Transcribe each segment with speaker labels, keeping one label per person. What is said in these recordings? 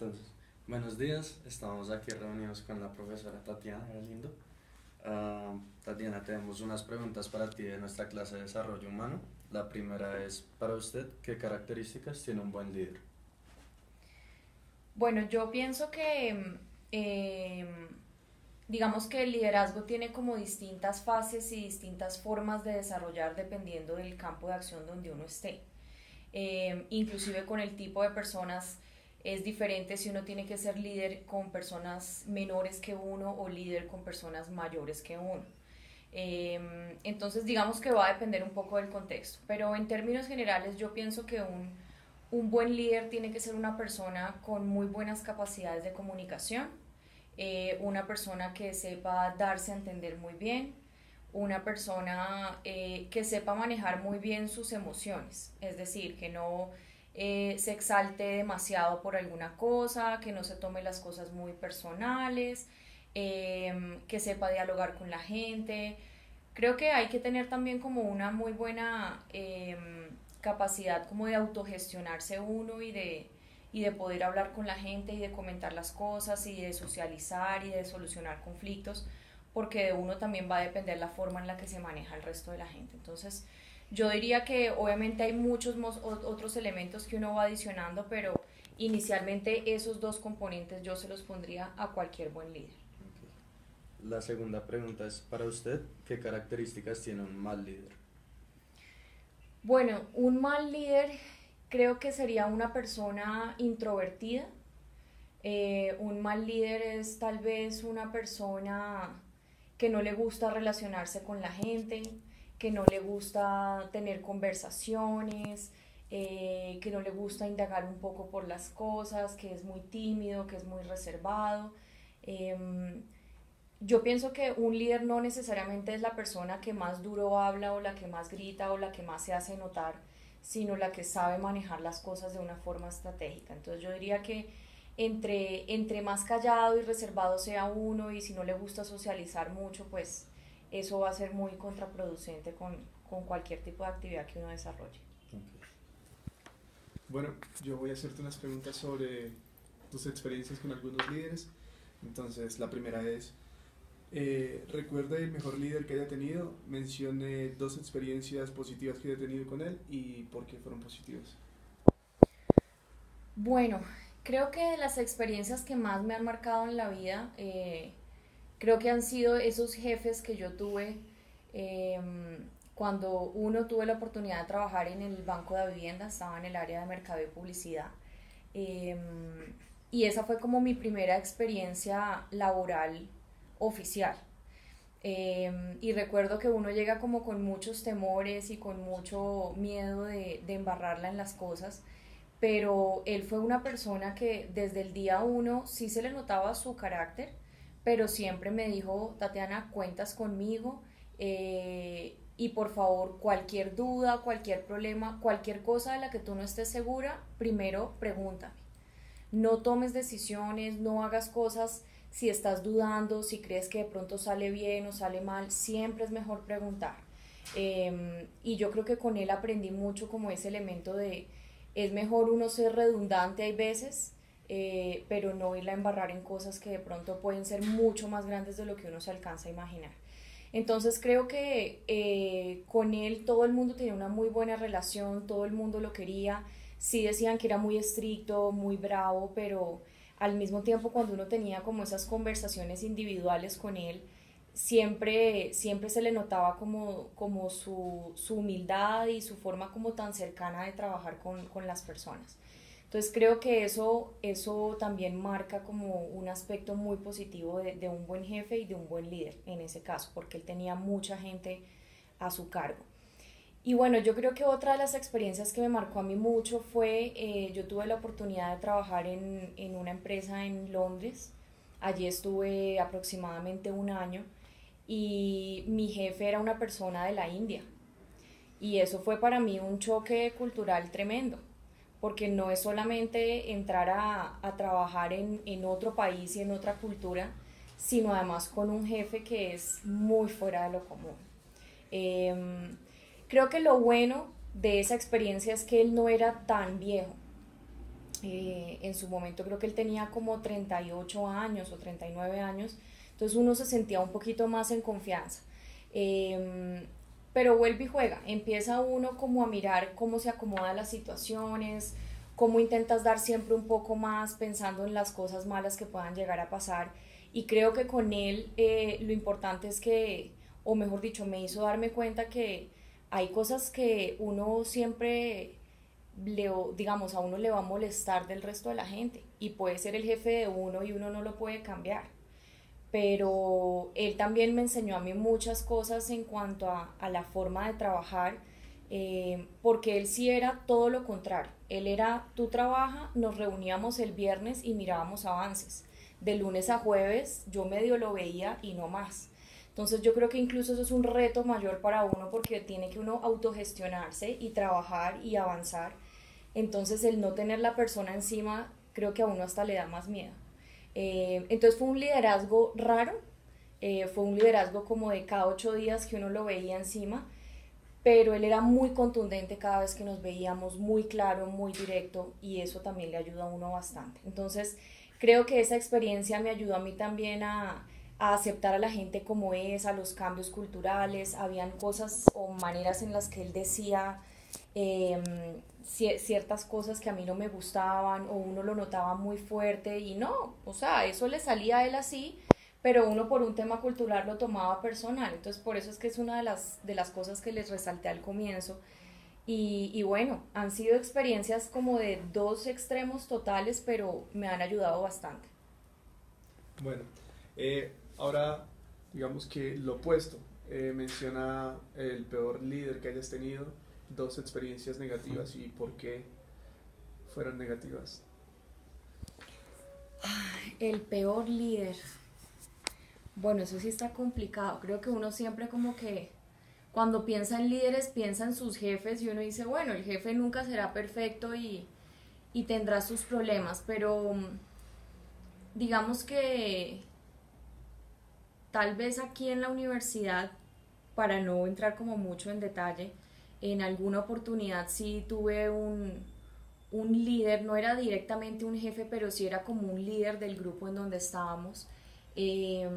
Speaker 1: Entonces, buenos días, estamos aquí reunidos con la profesora Tatiana Galindo. Tatiana, tenemos unas preguntas para ti de nuestra clase de desarrollo humano. La primera es, para usted, ¿qué características tiene un buen líder?
Speaker 2: Bueno, yo pienso que, digamos que el liderazgo tiene como distintas fases y distintas formas de desarrollar dependiendo del campo de acción donde uno esté. Inclusive con el tipo de personas es diferente si uno tiene que ser líder con personas menores que uno o líder con personas mayores que uno. Entonces digamos que va a depender un poco del contexto, pero en términos generales yo pienso que un buen líder tiene que ser una persona con muy buenas capacidades de comunicación, una persona que sepa darse a entender muy bien, una persona que sepa manejar muy bien sus emociones, es decir, que no se exalte demasiado por alguna cosa, que no se tome las cosas muy personales, que sepa dialogar con la gente. Creo que hay que tener también como una muy buena capacidad como de autogestionarse uno y de poder hablar con la gente y de comentar las cosas y de socializar y de solucionar conflictos, porque de uno también va a depender la forma en la que se maneja el resto de la gente. Entonces, yo diría que obviamente hay muchos otros elementos que uno va adicionando, pero inicialmente esos dos componentes yo se los pondría a cualquier buen líder.
Speaker 1: Ok. La segunda pregunta es, para usted, ¿qué características tiene un mal líder?
Speaker 2: Bueno, un mal líder creo que sería una persona introvertida. Un mal líder es tal vez una persona que no le gusta relacionarse con la gente, que no le gusta tener conversaciones, que no le gusta indagar un poco por las cosas, que es muy tímido, que es muy reservado. Eh, yo pienso que un líder no necesariamente es la persona que más duro habla o la que más grita o la que más se hace notar, sino la que sabe manejar las cosas de una forma estratégica. Entonces yo diría que entre más callado y reservado sea uno y si no le gusta socializar mucho, pues eso va a ser muy contraproducente con cualquier tipo de actividad que uno desarrolle.
Speaker 1: Ok.
Speaker 3: Bueno, yo voy a hacerte unas preguntas sobre tus experiencias con algunos líderes. Entonces, la primera es, recuerde el mejor líder que haya tenido, mencione dos experiencias positivas que haya tenido con él y por qué fueron positivas.
Speaker 2: Bueno, creo que las experiencias que más me han marcado en la vida, creo que han sido esos jefes que yo tuve eh, cuando uno tuve la oportunidad de trabajar en el Banco de Vivienda, estaba en el área de mercado y publicidad. Eh, y esa fue como mi primera experiencia laboral oficial. Y recuerdo que uno llega como con muchos temores y con mucho miedo de embarrarla en las cosas, pero él fue una persona que desde el día uno sí se le notaba su carácter, pero siempre me dijo, Tatiana, cuentas conmigo y por favor cualquier duda, cualquier problema, cualquier cosa de la que tú no estés segura, primero pregúntame. No tomes decisiones, no hagas cosas si estás dudando, si crees que de pronto sale bien o sale mal, siempre es mejor preguntar. Y yo creo que con él aprendí mucho como ese elemento de es mejor uno ser redundante hay veces, pero no irla a embarrar en cosas que de pronto pueden ser mucho más grandes de lo que uno se alcanza a imaginar. Entonces creo que con él todo el mundo tenía una muy buena relación, todo el mundo lo quería, sí decían que era muy estricto, muy bravo, pero al mismo tiempo cuando uno tenía como esas conversaciones individuales con él, siempre se le notaba como su humildad y su forma como tan cercana de trabajar con las personas. Entonces creo que eso también marca como un aspecto muy positivo de un buen jefe y de un buen líder en ese caso, porque él tenía mucha gente a su cargo. Y bueno, yo creo que otra de las experiencias que me marcó a mí mucho fue, yo tuve la oportunidad de trabajar en una empresa en Londres. Allí estuve aproximadamente un año y mi jefe era una persona de la India. Y eso fue para mí un choque cultural tremendo, porque no es solamente entrar a trabajar en otro país y en otra cultura, sino además con un jefe que es muy fuera de lo común. Eh, Creo que lo bueno de esa experiencia es que él no era tan viejo. En su momento creo que él tenía como 38 años o 39 años, entonces uno se sentía un poquito más en confianza. Pero vuelve y juega, empieza uno como a mirar cómo se acomodan las situaciones, cómo intentas dar siempre un poco más pensando en las cosas malas que puedan llegar a pasar. Y creo que con él lo importante es que, o mejor dicho, me hizo darme cuenta que hay cosas que uno siempre digamos, a uno le va a molestar del resto de la gente y puede ser el jefe de uno y uno no lo puede cambiar. Pero él también me enseñó a mí muchas cosas en cuanto a la forma de trabajar, porque él sí era todo lo contrario. Él era, tú trabajas, nos reuníamos el viernes y mirábamos avances. De lunes a jueves yo medio lo veía y no más. Entonces yo creo que incluso eso es un reto mayor para uno porque tiene que uno autogestionarse y trabajar y avanzar. Entonces el no tener la persona encima creo que a uno hasta le da más miedo. Entonces fue un liderazgo raro, fue un liderazgo como de cada 8 días que uno lo veía encima, pero él era muy contundente cada vez que nos veíamos, muy claro, muy directo, y eso también le ayuda a uno bastante. Entonces creo que esa experiencia me ayudó a mí también a aceptar a la gente como es, a los cambios culturales. Habían cosas o maneras en las que él decía ciertas cosas que a mí no me gustaban o uno lo notaba muy fuerte y no, o sea, eso le salía a él así, pero uno por un tema cultural lo tomaba personal. Entonces por eso es que es una de las cosas que les resalté al comienzo. Y bueno, han sido experiencias como de dos extremos totales, pero me han ayudado bastante.
Speaker 3: Bueno, ahora digamos que lo opuesto. Menciona el peor líder que hayas tenido, dos experiencias negativas y por qué fueron negativas.
Speaker 2: El peor líder. Bueno, eso sí está complicado. Creo que uno siempre como que cuando piensa en líderes piensa en sus jefes y uno dice, bueno, el jefe nunca será perfecto y tendrá sus problemas, pero digamos que tal vez aquí en la universidad, para no entrar como mucho en detalle, en alguna oportunidad sí tuve un líder, no era directamente un jefe, pero sí era como un líder del grupo en donde estábamos. Eh,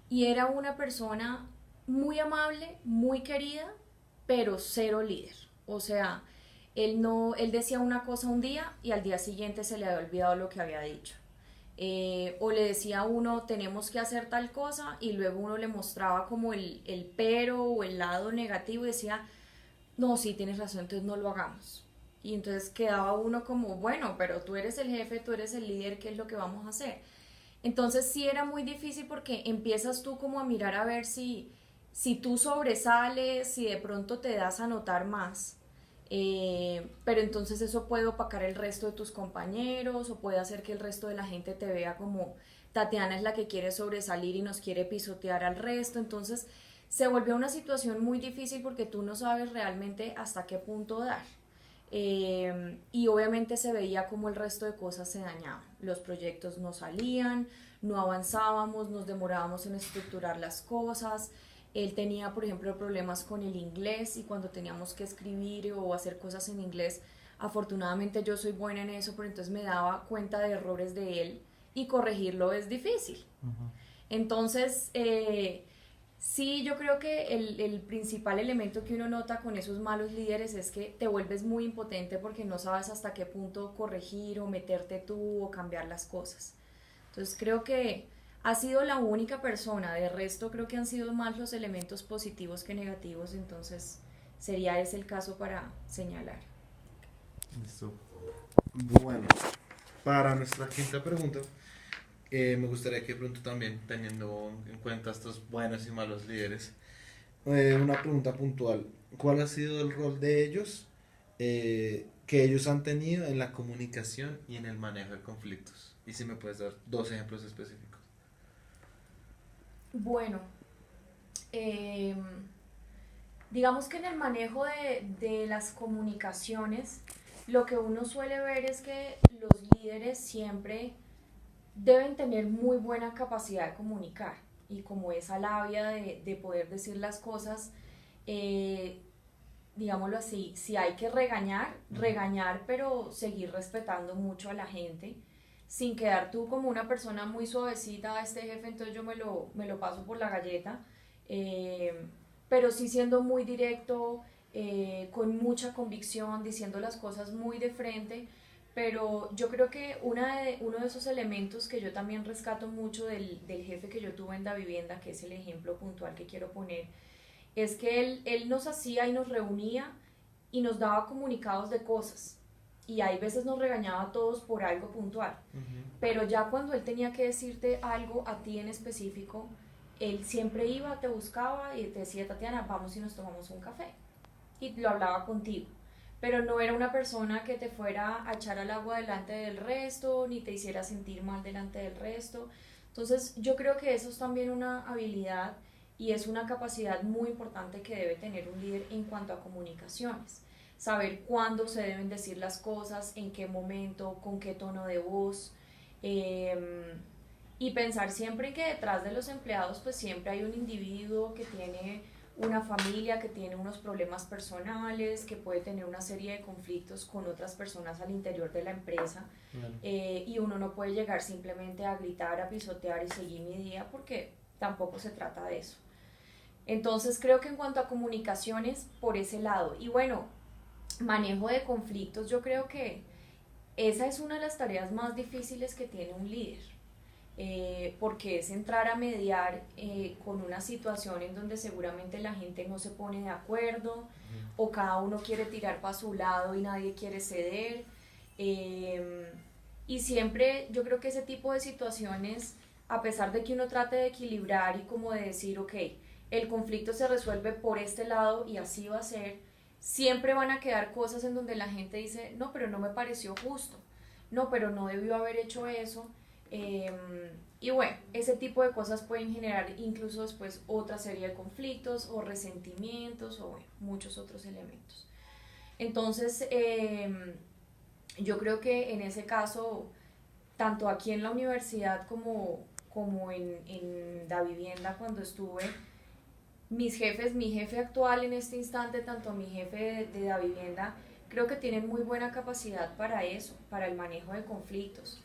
Speaker 2: y era una persona muy amable, muy querida, pero cero líder. O sea, él no, él decía una cosa un día y al día siguiente se le había olvidado lo que había dicho. O le decía a uno tenemos que hacer tal cosa y luego uno le mostraba como el pero o el lado negativo y decía no, sí, tienes razón, entonces no lo hagamos. Y entonces quedaba uno como, bueno, pero tú eres el jefe, tú eres el líder, ¿qué es lo que vamos a hacer? Entonces sí era muy difícil porque empiezas tú como a mirar a ver si tú sobresales, si de pronto te das a notar más. Pero entonces eso puede opacar el resto de tus compañeros o puede hacer que el resto de la gente te vea como Tatiana es la que quiere sobresalir y nos quiere pisotear al resto. Entonces se volvió una situación muy difícil porque tú no sabes realmente hasta qué punto dar. Y obviamente se veía como el resto de cosas se dañaban. Los proyectos no salían, no avanzábamos, nos demorábamos en estructurar las cosas. Él tenía, por ejemplo, problemas con el inglés y cuando teníamos que escribir o hacer cosas en inglés, afortunadamente yo soy buena en eso, pero entonces me daba cuenta de errores de él y corregirlo es difícil. Uh-huh. Entonces, sí, yo creo que el principal elemento que uno nota con esos malos líderes es que te vuelves muy impotente porque no sabes hasta qué punto corregir o meterte tú o cambiar las cosas. Entonces creo que ha sido la única persona, de resto creo que han sido más los elementos positivos que negativos, entonces sería ese el caso para señalar.
Speaker 4: Listo. Bueno, para nuestra quinta pregunta, me gustaría que pronto también, teniendo en cuenta estos buenos y malos líderes, una pregunta puntual. ¿Cuál ha sido el rol de ellos, que ellos han tenido en la comunicación y en el manejo de conflictos? Y si me puedes dar 2 ejemplos específicos.
Speaker 2: Bueno, digamos que en el manejo de las comunicaciones, lo que uno suele ver es que los líderes siempre deben tener muy buena capacidad de comunicar y como esa labia de poder decir las cosas, digámoslo así, si hay que regañar, regañar, pero seguir respetando mucho a la gente, sin quedar tú como una persona muy suavecita a este jefe, entonces yo me lo paso por la galleta, pero sí siendo muy directo, con mucha convicción, diciendo las cosas muy de frente, pero yo creo que uno de esos elementos que yo también rescato mucho del jefe que yo tuve en la vivienda, que es el ejemplo puntual que quiero poner, es que él nos hacía y nos reunía y nos daba comunicados de cosas. Y hay veces nos regañaba a todos por algo puntual. Pero ya cuando él tenía que decirte algo a ti en específico, él siempre iba, te buscaba y te decía, Tatiana, vamos y nos tomamos un café. Y lo hablaba contigo. Pero no era una persona que te fuera a echar al agua delante del resto, ni te hiciera sentir mal delante del resto. Entonces yo creo que eso es también una habilidad y es una capacidad muy importante que debe tener un líder en cuanto a comunicaciones. Saber cuándo se deben decir las cosas, en qué momento, con qué tono de voz, y pensar siempre que detrás de los empleados pues siempre hay un individuo que tiene una familia, que tiene unos problemas personales, que puede tener una serie de conflictos con otras personas al interior de la empresa. Claro. Y uno no puede llegar simplemente a gritar, a pisotear y seguir mi día, porque tampoco se trata de eso. Entonces creo que en cuanto a comunicaciones, por ese lado. Y bueno, manejo de conflictos, yo creo que esa es una de las tareas más difíciles que tiene un líder, porque es entrar a mediar con una situación en donde seguramente la gente no se pone de acuerdo, o cada uno quiere tirar para su lado y nadie quiere ceder, y siempre yo creo que ese tipo de situaciones, a pesar de que uno trate de equilibrar y como de decir, ok, el conflicto se resuelve por este lado y así va a ser, siempre van a quedar cosas en donde la gente dice, no, pero no me pareció justo, no, pero no debió haber hecho eso, y bueno, ese tipo de cosas pueden generar incluso después otra serie de conflictos o resentimientos o bueno, muchos otros elementos. Entonces, yo creo que en ese caso, tanto aquí en la universidad como en la vivienda cuando estuve, mis jefes, mi jefe actual en este instante, tanto mi jefe de la vivienda, creo que tienen muy buena capacidad para eso, para el manejo de conflictos.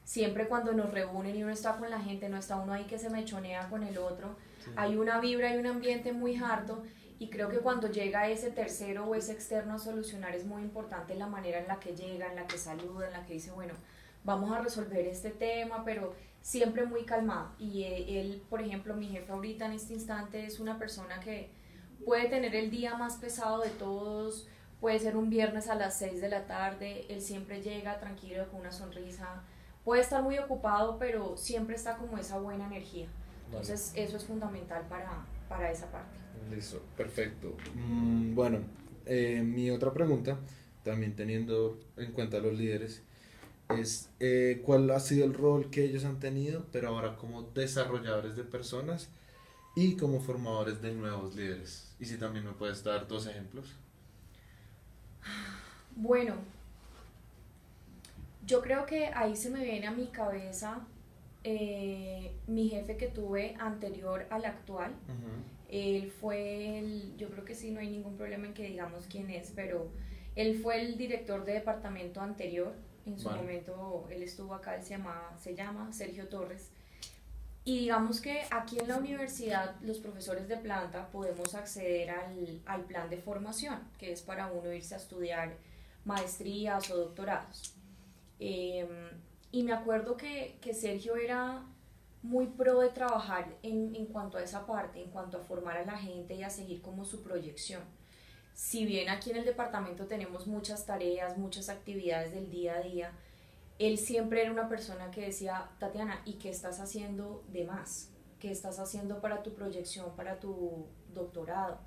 Speaker 2: Siempre cuando nos reúnen y uno está con la gente, no está uno ahí que se mechonea con el otro, sí. Hay una vibra y un ambiente muy harto, y creo que cuando llega ese tercero o ese externo a solucionar es muy importante la manera en la que llega, en la que saluda, en la que dice, bueno, vamos a resolver este tema, pero siempre muy calmado. Y él, por ejemplo, mi jefe ahorita en este instante es una persona que puede tener el día más pesado de todos, puede ser un viernes a las 6 de la tarde, él siempre llega tranquilo con una sonrisa, puede estar muy ocupado, pero siempre está como esa buena energía. Entonces eso es fundamental para esa parte.
Speaker 4: Listo, perfecto. Bueno, mi otra pregunta, también teniendo en cuenta a los líderes, es cuál ha sido el rol que ellos han tenido, pero ahora como desarrolladores de personas y como formadores de nuevos líderes. Y si también me puedes dar 2 ejemplos.
Speaker 2: Bueno, yo creo que ahí se me viene a mi cabeza mi jefe que tuve anterior al actual. Él fue yo creo que sí, no hay ningún problema en que digamos quién es, pero él fue el director de departamento anterior. En su momento él estuvo acá, él se llama Sergio Torres. Y digamos que aquí en la universidad los profesores de planta podemos acceder al plan de formación, que es para uno irse a estudiar maestrías o doctorados. Y me acuerdo que Sergio era muy pro de trabajar en cuanto a esa parte, en cuanto a formar a la gente y a seguir como su proyección. Si bien aquí en el departamento tenemos muchas tareas, muchas actividades del día a día, él siempre era una persona que decía, Tatiana, ¿y qué estás haciendo de más? ¿Qué estás haciendo para tu proyección, para tu doctorado?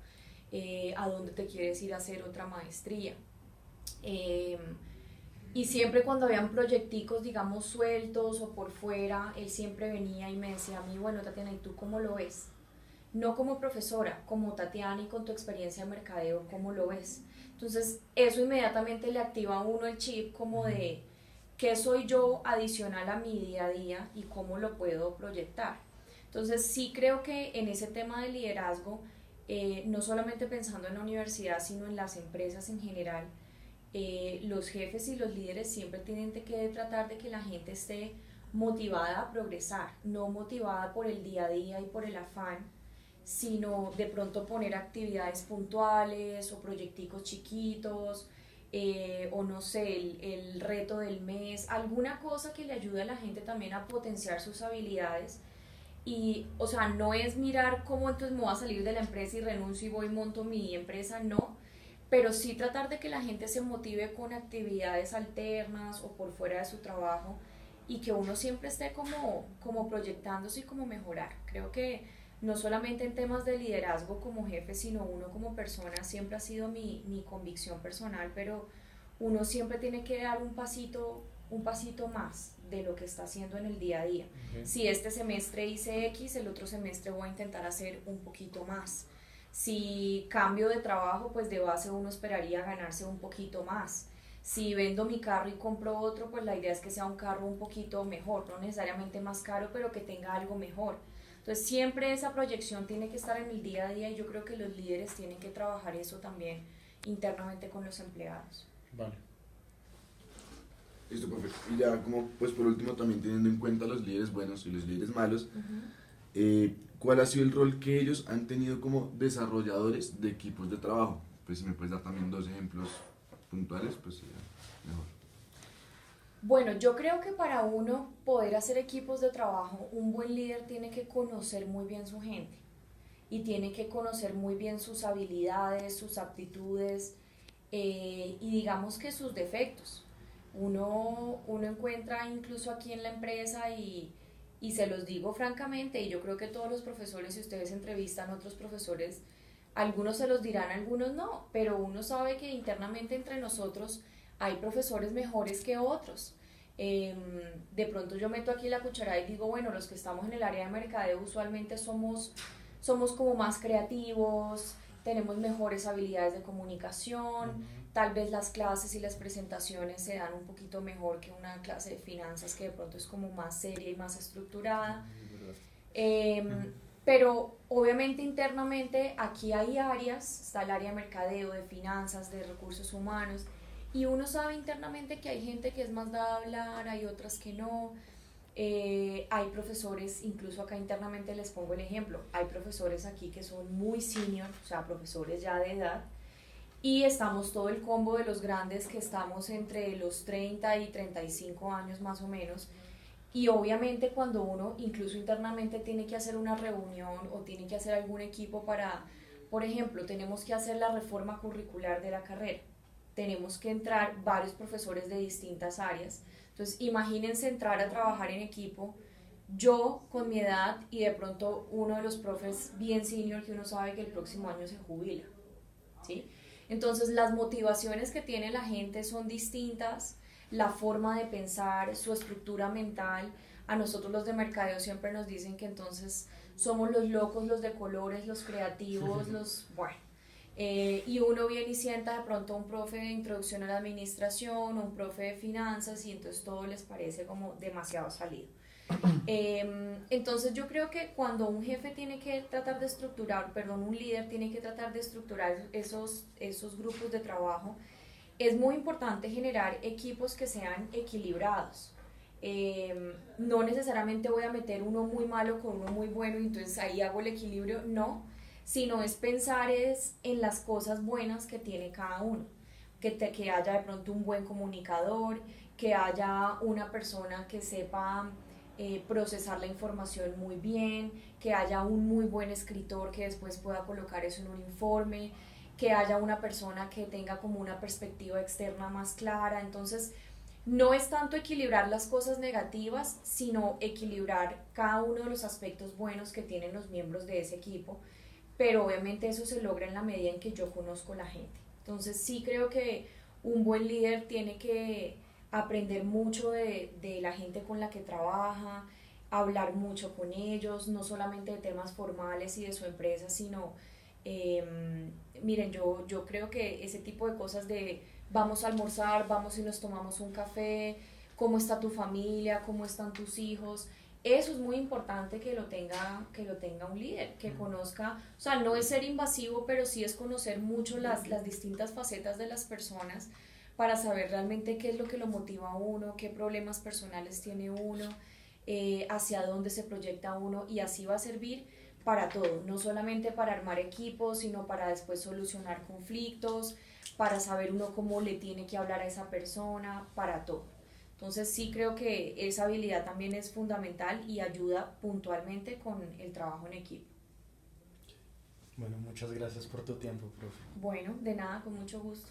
Speaker 2: ¿A dónde te quieres ir a hacer otra maestría? Y siempre cuando habían proyecticos, digamos, sueltos o por fuera, él siempre venía y me decía a mí, bueno, Tatiana, ¿y tú cómo lo ves? No como profesora, como Tatiana y con tu experiencia de mercadeo, ¿cómo lo ves? Entonces, eso inmediatamente le activa a uno el chip como de qué soy yo adicional a mi día a día y cómo lo puedo proyectar. Entonces, sí creo que en ese tema de liderazgo, no solamente pensando en la universidad, sino en las empresas en general, los jefes y los líderes siempre tienen que tratar de que la gente esté motivada a progresar, no motivada por el día a día y por el afán, sino de pronto poner actividades puntuales o proyecticos chiquitos, o no sé, el reto del mes, alguna cosa que le ayude a la gente también a potenciar sus habilidades. Y, o sea, no es mirar cómo entonces me voy a salir de la empresa y renuncio y voy y monto mi empresa, no, pero sí tratar de que la gente se motive con actividades alternas o por fuera de su trabajo y que uno siempre esté como proyectándose y como mejorar. Creo que no solamente en temas de liderazgo como jefe, sino uno como persona siempre ha sido mi convicción personal, pero uno siempre tiene que dar un pasito más de lo que está haciendo en el día a día.
Speaker 3: Okay.
Speaker 2: Si este semestre hice X, el otro semestre voy a intentar hacer un poquito más. Si cambio de trabajo, pues de base uno esperaría ganarse un poquito más. Si vendo mi carro y compro otro, pues la idea es que sea un carro un poquito mejor, no necesariamente más caro, pero que tenga algo mejor. Entonces siempre esa proyección tiene que estar en el día a día y yo creo que los líderes tienen que trabajar eso también internamente con los empleados.
Speaker 4: Vale.
Speaker 5: Listo, perfecto. Y ya como pues por último también teniendo en cuenta los líderes buenos y los líderes malos, ¿cuál ha sido el rol que ellos han tenido como desarrolladores de equipos de trabajo? Pues si me puedes dar también 2 ejemplos puntuales, pues sería mejor.
Speaker 2: Bueno, yo creo que para uno poder hacer equipos de trabajo, un buen líder tiene que conocer muy bien su gente y tiene que conocer muy bien sus habilidades, sus aptitudes y digamos que sus defectos. Uno encuentra incluso aquí en la empresa y se los digo francamente, y yo creo que todos los profesores, si ustedes entrevistan a otros profesores, algunos se los dirán, algunos no, pero uno sabe que internamente entre nosotros hay profesores mejores que otros. De pronto yo meto aquí la cuchara y digo, bueno, los que estamos en el área de mercadeo usualmente somos como más creativos, tenemos mejores habilidades de comunicación, tal vez las clases y las presentaciones se dan un poquito mejor que una clase de finanzas que de pronto es como más seria y más estructurada. Pero obviamente internamente aquí hay áreas, está el área de mercadeo, de finanzas, de recursos humanos, y uno sabe internamente que hay gente que es más dada a hablar, hay otras que no. Hay profesores, incluso acá internamente les pongo el ejemplo, hay profesores aquí que son muy senior, o sea, profesores ya de edad, y estamos todo el combo de los grandes que estamos entre los 30 y 35 años más o menos, y obviamente cuando uno incluso internamente tiene que hacer una reunión o tiene que hacer algún equipo para, por ejemplo, tenemos que hacer la reforma curricular de la carrera, tenemos que entrar varios profesores de distintas áreas. Entonces, imagínense entrar a trabajar en equipo, yo con mi edad y de pronto uno de los profes bien senior que uno sabe que el próximo año se jubila, ¿sí? Entonces, las motivaciones que tiene la gente son distintas, la forma de pensar, su estructura mental. A nosotros los de mercadeo siempre nos dicen que entonces somos los locos, los de colores, los creativos, bueno. Y uno viene y sienta de pronto un profe de introducción a la administración, un profe de finanzas y entonces todo les parece como demasiado salido. Entonces yo creo que cuando un jefe tiene que tratar de estructurar, un líder tiene que tratar de estructurar esos grupos de trabajo, es muy importante generar equipos que sean equilibrados. No necesariamente voy a meter uno muy malo con uno muy bueno y entonces ahí hago el equilibrio, no, sino es pensar en las cosas buenas que tiene cada uno, que haya de pronto un buen comunicador, que haya una persona que sepa procesar la información muy bien, que haya un muy buen escritor que después pueda colocar eso en un informe, que haya una persona que tenga como una perspectiva externa más clara. Entonces no es tanto equilibrar las cosas negativas, sino equilibrar cada uno de los aspectos buenos que tienen los miembros de ese equipo, pero obviamente eso se logra en la medida en que yo conozco la gente. Entonces sí creo que un buen líder tiene que aprender mucho de la gente con la que trabaja, hablar mucho con ellos, no solamente de temas formales y de su empresa, sino, miren, yo creo que ese tipo de cosas de vamos a almorzar, vamos y nos tomamos un café, cómo está tu familia, cómo están tus hijos, eso es muy importante que lo tenga un líder, que conozca, o sea, no es ser invasivo, pero sí es conocer mucho las distintas facetas de las personas para saber realmente qué es lo que lo motiva a uno, qué problemas personales tiene uno, hacia dónde se proyecta uno, y así va a servir para todo, no solamente para armar equipos, sino para después solucionar conflictos, para saber uno cómo le tiene que hablar a esa persona, para todo. Entonces sí creo que esa habilidad también es fundamental y ayuda puntualmente con el trabajo en equipo.
Speaker 6: Bueno, muchas gracias por tu tiempo, profe.
Speaker 2: Bueno, de nada, con mucho gusto.